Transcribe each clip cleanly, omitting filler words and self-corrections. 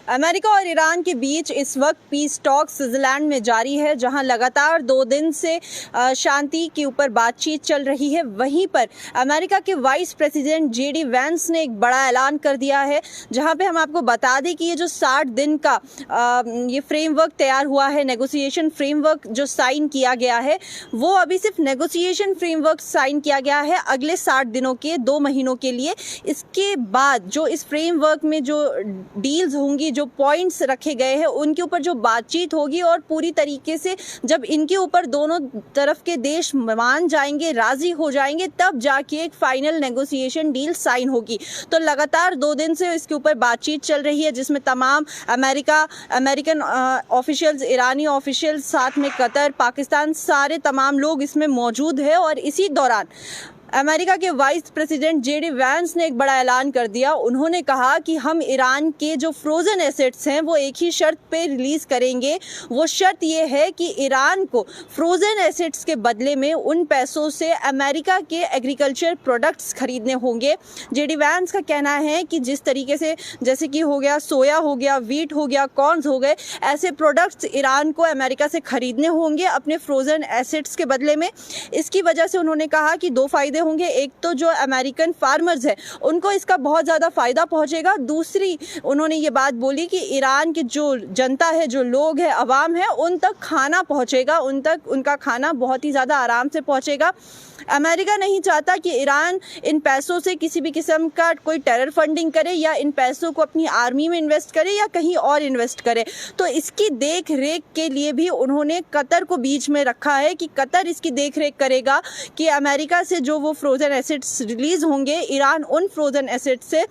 America और Iran के बीच इस वक्त पीस टॉक स्विट्जरलैंड में जारी है, जहां लगातार 2 दिन से शांति के ऊपर बातचीत चल रही है। वहीं पर अमेरिका के वाइस प्रेसिडेंट जेडी वैंस ने एक बड़ा ऐलान कर दिया है, जहां पे हम आपको बता दें कि ये जो 60 दिन का ये फ्रेमवर्क तैयार हुआ है, नेगोशिएशन फ्रेमवर्क जो साइन किया गया है, वो अभी सिर्फ नेगोशिएशन फ्रेमवर्क साइन किया गया है अगले 60 दिनों के 2 महीनों के लिए। इसके बाद जो इस फ्रेमवर्क में जो डील्स होंगी, जो पॉइंट्स रखे गए हैं, उनके ऊपर जो बातचीत होगी और पूरी तरीके से जब इनके ऊपर दोनों तरफ के देश मान जाएंगे, राजी हो जाएंगे, तब जाके एक फाइनल नेगोशिएशन डील साइन होगी। तो लगातार 2 दिन से इसके ऊपर बातचीत चल रही है, जिसमें तमाम अमेरिकन ऑफिशियल्स, ईरानी ऑफिशियल्स, साथ में कतर, पाकिस्तान, सारे तमाम लोग इसमें मौजूद है। और इसी दौरान अमेरिका के वाइस प्रेसिडेंट जेडी वैंस ने एक बड़ा ऐलान कर दिया। उन्होंने कहा कि हम ईरान के जो फ्रोजन एसेट्स हैं वो एक ही शर्त पे रिलीज करेंगे। वो शर्त ये है कि ईरान को फ्रोजन एसेट्स के बदले में उन पैसों से अमेरिका के एग्रीकल्चर प्रोडक्ट्स खरीदने होंगे। जेडी वैंस का कहना है कि जिस तरीके से, जैसे कि हो गया सोया, हो गया वीट, हो गया कॉर्न्स हो गए, ऐसे प्रोडक्ट्स ईरान को अमेरिका से खरीदने होंगे अपने फ्रोजन एसेट्स के बदले में। इसकी वजह से उन्होंने कहा कि 2 फायदे होंगे। एक तो जो अमेरिकन फार्मर्स है उनको इसका बहुत ज़्यादा फायदा पहुंचेगा। दूसरी उन्होंने ये बात बोली कि ईरान की जो जनता है, जो लोग है, अवाम है, उन तक खाना पहुंचेगा, उन तक उनका खाना बहुत ही ज़्यादा आराम से पहुंचेगा। अमेरिका नहीं चाहता कि ईरान इन पैसों से किसी भी किस्म का कोई टेरर फंडिंग करे या इन पैसों को अपनी आर्मी में इन्वेस्ट करे या कहीं और इन्वेस्ट करे। तो इसकी देख रेख के लिए भी उन्होंने कतर को बीच में रखा है कि कतर इसकी देख रेख करेगा कि अमेरिका से जो वो फ्रोजन एसेट्स रिलीज होंगे, ईरान उन फ्रोजन एसेट्स से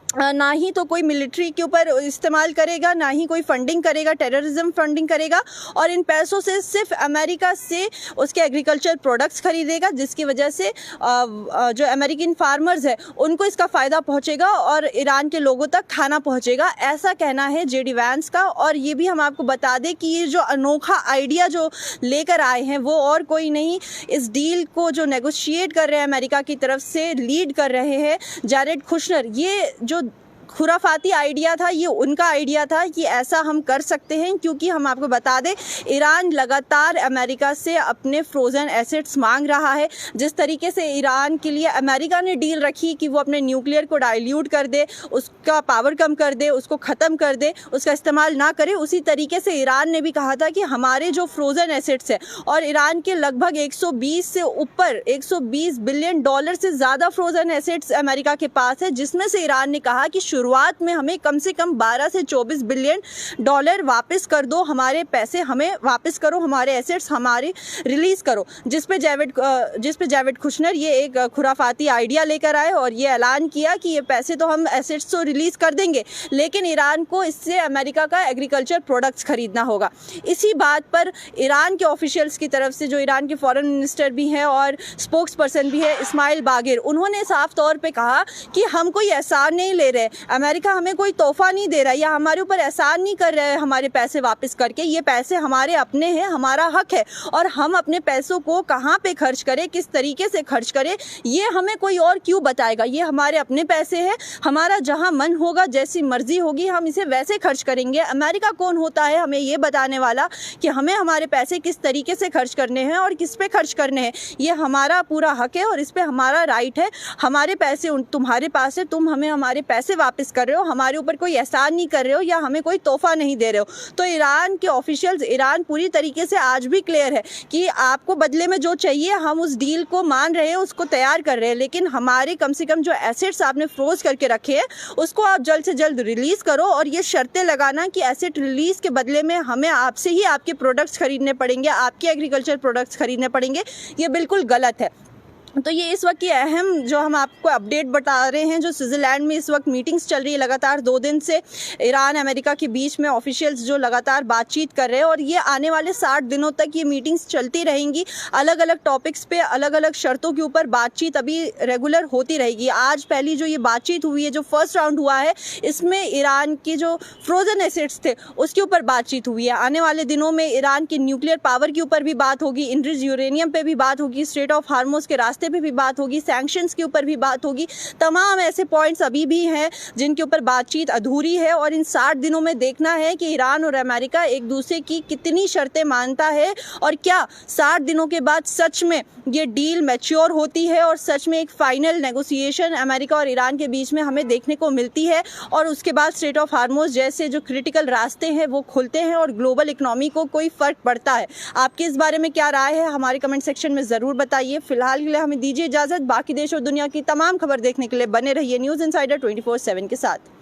ना ही तो कोई मिलिट्री के ऊपर इस्तेमाल करेगा, ना ही कोई फंडिंग करेगा, टेररिज्म फंडिंग करेगा, और इन पैसों से सिर्फ अमेरिका से उसके एग्रीकल्चर प्रोडक्ट्स खरीदेगा, जिसकी वजह से जो अमेरिकन फार्मर्स है उनको इसका फ़ायदा पहुंचेगा और ईरान के लोगों तक खाना पहुंचेगा। ऐसा कहना है जेडी वैंस का। और ये भी हम आपको बता दें कि ये जो अनोखा आइडिया जो लेकर आए हैं वो और कोई नहीं, इस डील को जो नेगोशिएट कर रहे हैं अमेरिका की तरफ से, लीड कर रहे हैं जैरेड कुशनर। ये जो खुराफाती आइडिया था, ये उनका आइडिया था कि ऐसा हम कर सकते हैं, क्योंकि हम आपको बता दें ईरान लगातार अमेरिका से अपने फ्रोजन एसेट्स मांग रहा है। जिस तरीके से ईरान के लिए अमेरिका ने डील रखी कि वो अपने न्यूक्लियर को डाइल्यूट कर दे, उसका पावर कम कर दे, उसको ख़त्म कर दे, उसका इस्तेमाल ना करे, उसी तरीके से ईरान ने भी कहा था कि हमारे जो फ्रोजन एसेट्स है, और ईरान के लगभग 120 से ऊपर $120 बिलियन से ज़्यादा फ्रोजन एसेट्स अमेरिका के पास है, जिसमें से ईरान ने कहा कि शुरुआत में हमें कम से कम 12 से 24 बिलियन डॉलर वापस कर दो, हमारे पैसे हमें वापस करो, हमारे एसेट्स हमारे रिलीज करो। जिस पे जैरेड कुशनर ये एक खुराफाती आइडिया लेकर आए और ये ऐलान किया कि ये पैसे तो हम एसेट्स तो रिलीज कर देंगे, लेकिन ईरान को इससे अमेरिका का एग्रीकल्चर प्रोडक्ट्स खरीदना होगा। इसी बात पर ईरान के ऑफिशियल्स की तरफ से, जो ईरान के फॉरेन मिनिस्टर भी हैं और स्पोक्स पर्सन भी है इस्माइल बागिर, उन्होंने साफ तौर पर कहा कि हम कोई एहसान नहीं ले रहे, अमेरिका हमें कोई तोहफा नहीं दे रहा या हमारे ऊपर एहसान नहीं कर रहा है हमारे पैसे वापस करके। ये पैसे हमारे अपने हैं, हमारा हक है, और हम अपने पैसों को कहाँ पे खर्च करें, किस तरीके से खर्च करें, ये हमें कोई और क्यों बताएगा। ये हमारे अपने पैसे हैं, हमारा जहाँ मन होगा, जैसी मर्जी होगी, हम इसे वैसे खर्च करेंगे। अमेरिका कौन होता है हमें ये बताने वाला कि हमें हमारे पैसे किस तरीके से खर्च करने हैं और किस पे खर्च करने हैं। ये हमारा पूरा हक है और इस पर हमारा राइट है। हमारे पैसे तुम्हारे पास है, तुम हमें हमारे पैसे वापस कर रहे हो, हमारे ऊपर कोई एहसान नहीं कर रहे हो या हमें कोई तोहफा नहीं दे रहे हो। तो ईरान के ऑफिशियल्स, ईरान पूरी तरीके से आज भी क्लियर है कि आपको बदले में जो चाहिए हम उस डील को मान रहे हैं, उसको तैयार कर रहे हैं, लेकिन हमारे कम से कम जो एसेट्स आपने फ्रोज करके रखे हैं उसको आप जल्द से जल्द रिलीज करो। और ये शर्तें लगाना कि एसेट रिलीज के बदले में हमें आपसे ही आपके प्रोडक्ट्स खरीदने पड़ेंगे, आपके एग्रीकल्चर प्रोडक्ट्स खरीदने पड़ेंगे, ये बिल्कुल गलत है। तो ये इस वक्त की अहम जो हम आपको अपडेट बता रहे हैं, जो स्विट्जरलैंड में इस वक्त मीटिंग्स चल रही है लगातार 2 दिन से ईरान अमेरिका के बीच में, ऑफिशियल्स जो लगातार बातचीत कर रहे हैं, और ये आने वाले 60 दिनों तक ये मीटिंग्स चलती रहेंगी। अलग अलग टॉपिक्स पे, अलग अलग शर्तों के ऊपर बातचीत अभी रेगुलर होती रहेगी। आज पहली जो ये बातचीत हुई है, जो फर्स्ट राउंड हुआ है, इसमें ईरान के जो फ्रोजन एसेट्स थे उसके ऊपर बातचीत हुई है। आने वाले दिनों में ईरान की न्यूक्लियर पावर के ऊपर भी बात होगी, इनरिच यूरेनियम पे भी बात होगी, स्ट्रेट ऑफ हार्मोज के रास्ते रास्ते पे भी बात होगी, सैंक्शंस के ऊपर भी बात होगी। तमाम ऐसे पॉइंट्स अभी भी हैं जिनके ऊपर बातचीत अधूरी है और इन 60 दिनों में देखना है कि ईरान और अमेरिका एक दूसरे की कितनी शर्तें मानता है और क्या 60 दिनों के बाद सच में ये डील मैच्योर होती है और सच में एक फाइनल नेगोशिएशन अमेरिका और ईरान के बीच में हमें देखने को मिलती है और उसके बाद स्ट्रेट ऑफ हार्मोज जैसे जो क्रिटिकल रास्ते हैं वो खुलते हैं और ग्लोबल इकोनॉमी को कोई फर्क पड़ता है। आपकी इस बारे में क्या राय है हमारे कमेंट सेक्शन में ज़रूर बताइए। फिलहाल के लिए हमें दीजिए इजाज़त। बाकी देश और दुनिया की तमाम खबर देखने के लिए बने रहिए न्यूज़ इनसाइडर 24/7 के साथ।